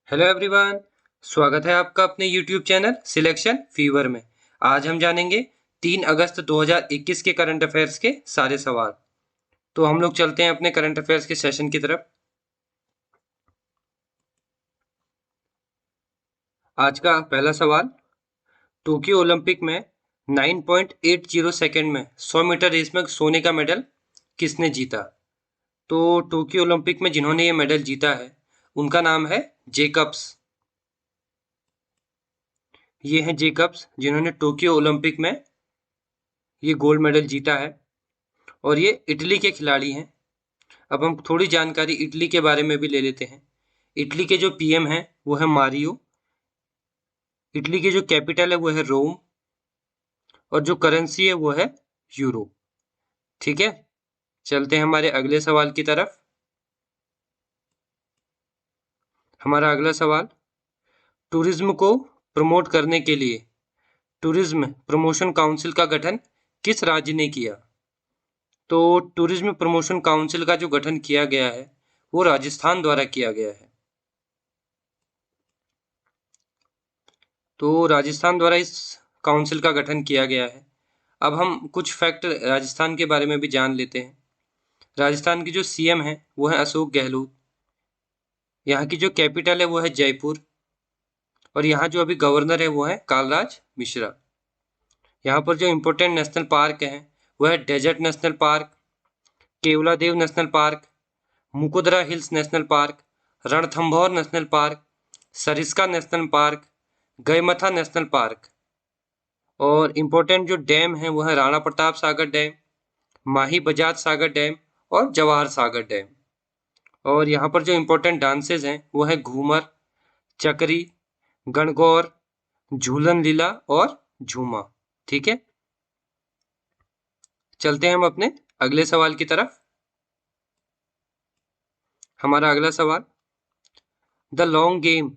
Hello everyone. स्वागत है आपका अपने यूट्यूब चैनल सिलेक्शन फीवर में। आज हम जानेंगे 3 अगस्त 2021 के करंट अफेयर्स के सारे सवाल। तो हम लोग चलते हैं अपने करंट अफेयर्स के सेशन की तरफ। आज का पहला सवाल, टोक्यो ओलंपिक में 9.80 सेकंड में 100 मीटर रेस में सोने का मेडल किसने जीता? तो टोक्यो ओलंपिक में जिन्होंने ये मेडल जीता है उनका नाम है जेकब्स। ये हैं जेकब्स जिन्होंने टोक्यो ओलंपिक में ये गोल्ड मेडल जीता है और ये इटली के खिलाड़ी हैं। अब हम थोड़ी जानकारी इटली के बारे में भी ले लेते हैं। इटली के जो पीएम हैं वो है मारियो। इटली की जो कैपिटल है वो है रोम और जो करेंसी है वो है यूरो। ठीक है, चलते हैं हमारे अगले सवाल की तरफ। हमारा अगला सवाल, टूरिज्म को प्रमोट करने के लिए टूरिज्म प्रमोशन काउंसिल का गठन किस राज्य ने किया? तो टूरिज्म प्रमोशन काउंसिल का जो गठन किया गया है वो राजस्थान द्वारा किया गया है। तो राजस्थान द्वारा इस काउंसिल का गठन किया गया है। अब हम कुछ फैक्ट राजस्थान के बारे में भी जान लेते हैं। राजस्थान की जो सीएम है वो है अशोक गहलोत। यहाँ की जो कैपिटल है वो है जयपुर और यहाँ जो अभी गवर्नर है वो है कालराज मिश्रा। यहाँ पर जो इम्पोर्टेंट नेशनल पार्क हैं वो है desert national park, Keoladeo national park, Mukundra hills national park, Ranthambore national park, Sariska national park, गयमथा नेशनल पार्क। और इम्पोर्टेंट जो डैम है वो है राणा प्रताप सागर डैम, माही बजाज सागर डैम और जवाहर सागर डैम। और यहाँ पर जो इम्पोर्टेंट डांसेस हैं वो है घूमर, चकरी, गणगौर, झूलन लीला और झूमा। ठीक है, चलते हैं हम अपने अगले सवाल की तरफ। हमारा अगला सवाल, द लॉन्ग गेम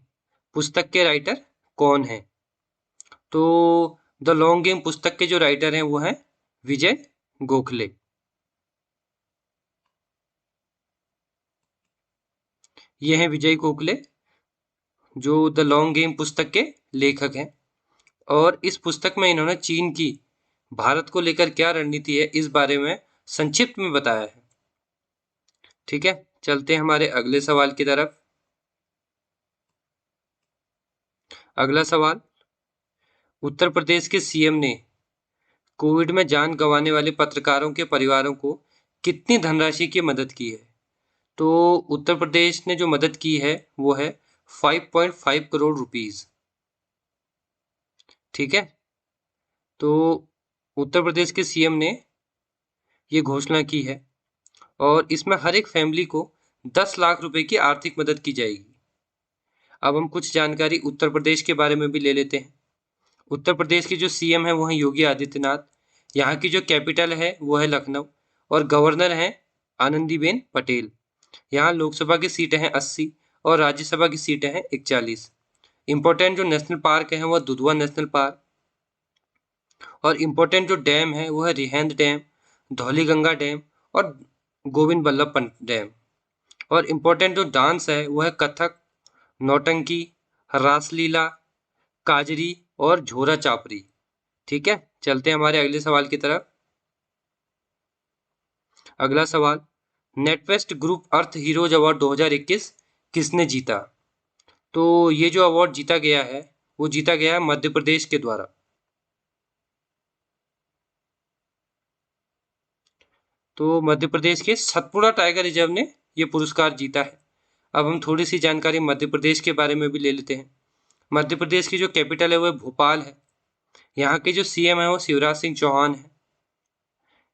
पुस्तक के राइटर कौन है? तो द लॉन्ग गेम पुस्तक के जो राइटर हैं वो हैं विजय गोखले। ये हैं विजय गोखले जो द लॉन्ग गेम पुस्तक के लेखक हैं। और इस पुस्तक में इन्होंने चीन की भारत को लेकर क्या रणनीति है इस बारे में संक्षिप्त में बताया है। ठीक है, चलते हैं हमारे अगले सवाल की तरफ। अगला सवाल, उत्तर प्रदेश के सीएम ने कोविड में जान गंवाने वाले पत्रकारों के परिवारों को कितनी धनराशि की मदद की है? तो उत्तर प्रदेश ने जो मदद की है वो है 5.5 करोड़ रुपीस। ठीक है, तो उत्तर प्रदेश के सीएम ने ये घोषणा की है और इसमें हर एक फैमिली को 10 लाख रुपए की आर्थिक मदद की जाएगी। अब हम कुछ जानकारी उत्तर प्रदेश के बारे में भी ले लेते हैं। उत्तर प्रदेश के जो सीएम है वो है योगी आदित्यनाथ। यहाँ की जो कैपिटल है वो है लखनऊ और गवर्नर हैं आनंदीबेन पटेल। यहाँ लोकसभा की सीटें हैं 80 और राज्यसभा की सीटें हैं 41। इम्पोर्टेंट जो नेशनल पार्क है वो दुधवा नेशनल पार्क और इम्पोर्टेंट जो डैम है वो है रिहेंद डैम, धौलीगंगा डैम और गोविंद बल्लभ पंत डैम। और इम्पोर्टेंट जो डांस है वो है कथक, नौटंकी, रासलीला, काजरी और झोरा चापरी। ठीक है, चलते हैं हमारे अगले सवाल की तरफ। अगला सवाल, नेटवेस्ट ग्रुप अर्थ हीरोज अवार्ड 2021 किसने जीता? तो ये जो अवार्ड जीता गया है वो जीता गया है मध्य प्रदेश के द्वारा। तो मध्य प्रदेश के सतपुड़ा टाइगर रिजर्व ने ये पुरस्कार जीता है। अब हम थोड़ी सी जानकारी मध्य प्रदेश के बारे में भी ले लेते हैं। मध्य प्रदेश की जो कैपिटल है वो भोपाल है। यहाँ के जो सीएम है वो शिवराज सिंह चौहान है।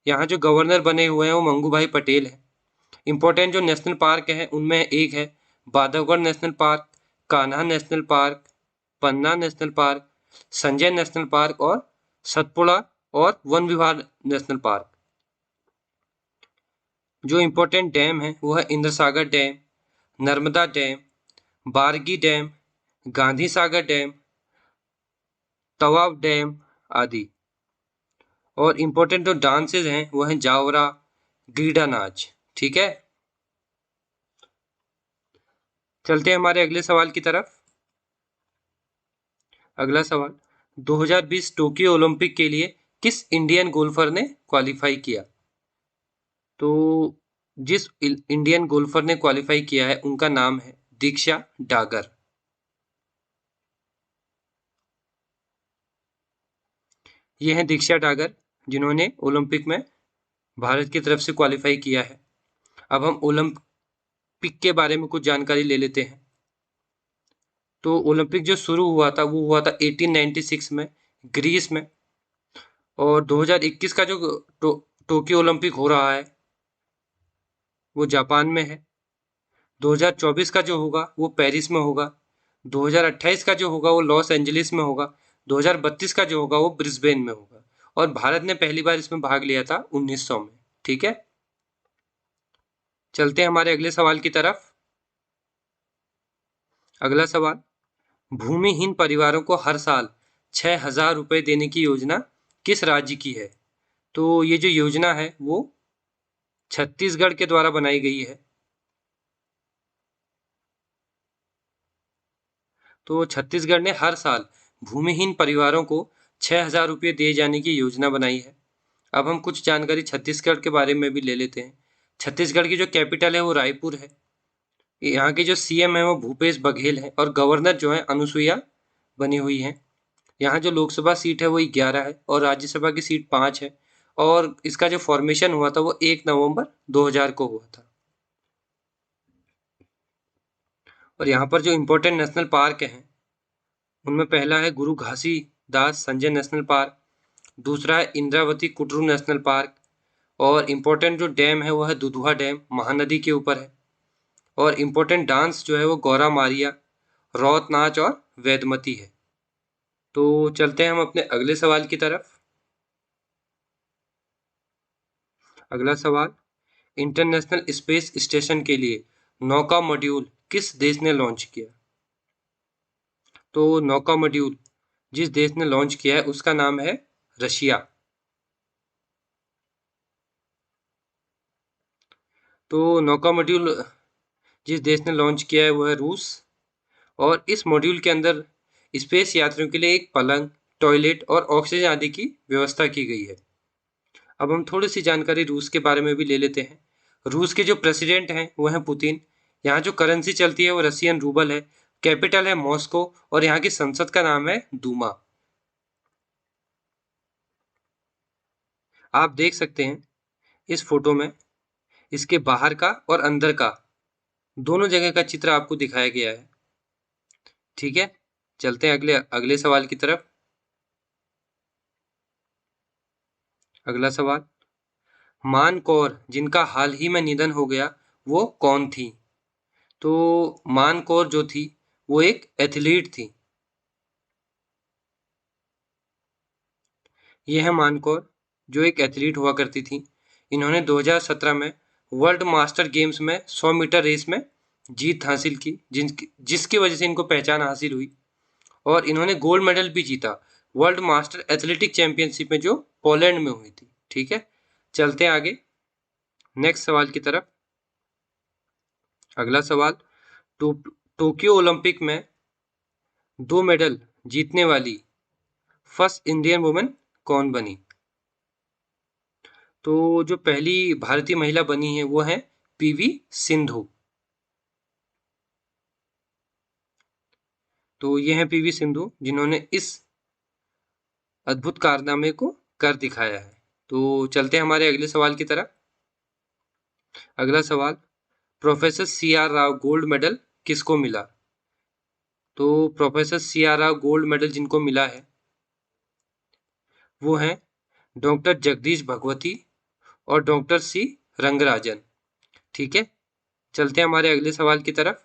यहाँ जो गवर्नर बने हुए हैं वो मंगू भाई पटेल है। इंपॉर्टेंट जो नेशनल पार्क है उनमें एक है Bandhavgarh national park, Kanha national park, Panna national park, Sanjay national park और सतपुड़ा और वन विहार नेशनल पार्क। जो इम्पोर्टेंट डैम है वो है Indra Sagar dam, Narmada dam, Bargi dam, Gandhi Sagar dam, Tawa dam आदि। और इम्पोर्टेंट जो डांसेज हैं वो हैं जावरा, गीडा नाच। ठीक है, चलते हैं हमारे अगले सवाल की तरफ। अगला सवाल, 2020 टोक्यो ओलंपिक के लिए किस इंडियन गोल्फर ने क्वालिफाई किया? तो जिस इंडियन गोल्फर ने क्वालिफाई किया है उनका नाम है दीक्षा डागर। ये हैं दीक्षा डागर, जिन्होंने ओलंपिक में भारत की तरफ से क्वालिफाई किया है। अब हम ओलंपिक के बारे में कुछ जानकारी ले लेते हैं। तो ओलंपिक जो शुरू हुआ था वो हुआ था 1896 में ग्रीस में, और 2021 का जो टोक्यो ओलंपिक हो रहा है वो जापान में है। 2024 का जो होगा वो पेरिस में होगा। 2028 का जो होगा वो लॉस एंजलिस में होगा। 2032 का जो होगा वो ब्रिस्बेन में होगा। और भारत ने पहली बार इसमें भाग लिया था 1900 में। ठीक है, चलते हैं हमारे अगले सवाल की तरफ। अगला सवाल, भूमिहीन परिवारों को हर साल 6,000 रुपए देने की योजना किस राज्य की है? तो ये जो योजना है वो छत्तीसगढ़ के द्वारा बनाई गई है। तो छत्तीसगढ़ ने हर साल भूमिहीन परिवारों को 6,000 रुपये दिए जाने की योजना बनाई है। अब हम कुछ जानकारी छत्तीसगढ़ के बारे में भी ले लेते हैं। छत्तीसगढ़ की जो कैपिटल है वो रायपुर है। यहाँ के जो सीएम है वो भूपेश बघेल है, और गवर्नर जो है अनुसुईया बनी हुई है। यहाँ जो लोकसभा सीट है वो 11 है, और राज्यसभा की सीट 5 है। और इसका जो फॉर्मेशन हुआ था वो 1 नवंबर 2000 को हुआ था। और यहाँ पर जो इम्पोर्टेंट नेशनल पार्क हैं उनमें पहला है गुरु घासीदास संजय नेशनल पार्क, दूसरा है इंद्रावती कुटरू नेशनल पार्क, और इम्पोर्टेंट जो डैम है वो है दुधवा डैम, महानदी के ऊपर है। और इम्पोर्टेंट डांस जो है वो गौरा मारिया, रौत नाच और वेदमती है। तो चलते हैं हम अपने अगले सवाल की तरफ। अगला सवाल, इंटरनेशनल स्पेस स्टेशन के लिए नौका मॉड्यूल किस देश ने लॉन्च किया? तो नौका मॉड्यूल जिस देश ने लॉन्च किया है उसका नाम है रशिया। तो नौका मॉड्यूल जिस देश ने लॉन्च किया है वो है रूस। और इस मॉड्यूल के अंदर स्पेस यात्रियों के लिए एक पलंग, टॉयलेट और ऑक्सीजन आदि की व्यवस्था की गई है। अब हम थोड़ी सी जानकारी रूस के बारे में भी ले लेते हैं। रूस के जो प्रेसिडेंट हैं वो हैं पुतिन। यहाँ जो करेंसी चलती है वो रशियन रूबल है। कैपिटल है मॉस्को, और यहाँ की संसद का नाम है दूमा। आप देख सकते हैं इस फोटो में इसके बाहर का और अंदर का दोनों जगह का चित्र आपको दिखाया गया है। ठीक है, चलते हैं अगले अगले सवाल की तरफ। अगला सवाल, मान कौर जिनका हाल ही में निधन हो गया वो कौन थी? तो मान कौर जो थी वो एक एथलीट थी। ये है मान कौर, जो एक एथलीट हुआ करती थी। इन्होंने 2017 में वर्ल्ड मास्टर गेम्स में 100 मीटर रेस में जीत हासिल की, जिसकी वजह से इनको पहचान हासिल हुई। और इन्होंने गोल्ड मेडल भी जीता वर्ल्ड मास्टर एथलेटिक चैंपियनशिप में, जो पोलैंड में हुई थी। ठीक है, चलते हैं आगे नेक्स्ट सवाल की तरफ। अगला सवाल, टो, टोक्यो ओलंपिक में 2 मेडल जीतने वाली फर्स्ट इंडियन वुमेन कौन बनी? तो जो पहली भारतीय महिला बनी है वो है पीवी सिंधु। तो ये है पीवी सिंधु, जिन्होंने इस अद्भुत कारनामे को कर दिखाया है। तो चलते हैं हमारे अगले सवाल की तरफ। अगला सवाल, professor C R Rao gold medal किसको मिला? तो professor C R Rao gold medal जिनको मिला है वो हैं डॉक्टर जगदीश भगवती और डॉक्टर सी रंगराजन। ठीक है, चलते हैं हमारे अगले सवाल की तरफ।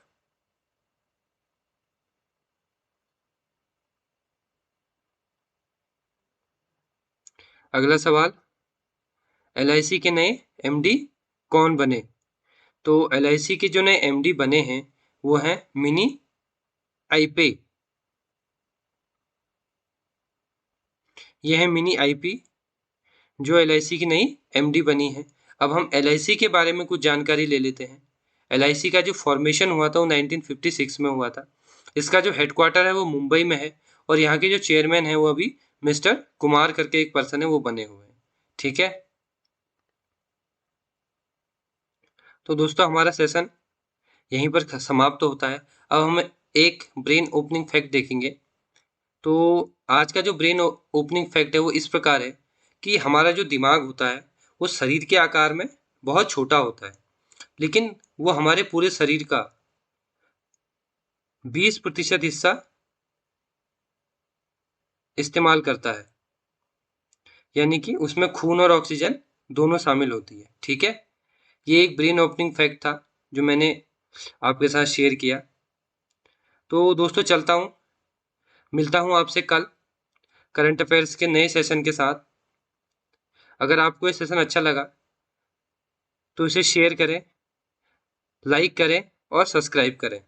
अगला सवाल, एलआईसी के नए एमडी कौन बने? तो एलआईसी के जो नए एमडी बने हैं वो हैं मिनी आईपी। ये है मिनी आईपी जो एलआईसी की नई एमडी बनी है। अब हम एलआईसी के बारे में कुछ जानकारी ले लेते हैं। LIC का जो फॉर्मेशन हुआ था वो 1956 में हुआ था। इसका जो हेडक्वार्टर है वो मुंबई में है और यहाँ के जो चेयरमैन है वो अभी मिस्टर कुमार करके एक पर्सन है वो बने हुए हैं। ठीक है, तो दोस्तों हमारा सेशन यहीं पर समाप्त होता है। अब हम एक ब्रेन ओपनिंग फैक्ट देखेंगे। तो आज का जो ब्रेन ओपनिंग फैक्ट है वो इस प्रकार है कि हमारा जो दिमाग होता है वो शरीर के आकार में बहुत छोटा होता है, लेकिन वो हमारे पूरे शरीर का 20% हिस्सा इस्तेमाल करता है, यानी कि उसमें खून और ऑक्सीजन दोनों शामिल होती है। ठीक है, ये एक ब्रेन ओपनिंग फैक्ट था जो मैंने आपके साथ शेयर किया। तो दोस्तों चलता हूँ, मिलता हूँ आपसे कल करंट अफेयर्स के नए सेशन के साथ। अगर आपको ये सेशन अच्छा लगा तो इसे शेयर करें, लाइक करें और सब्सक्राइब करें।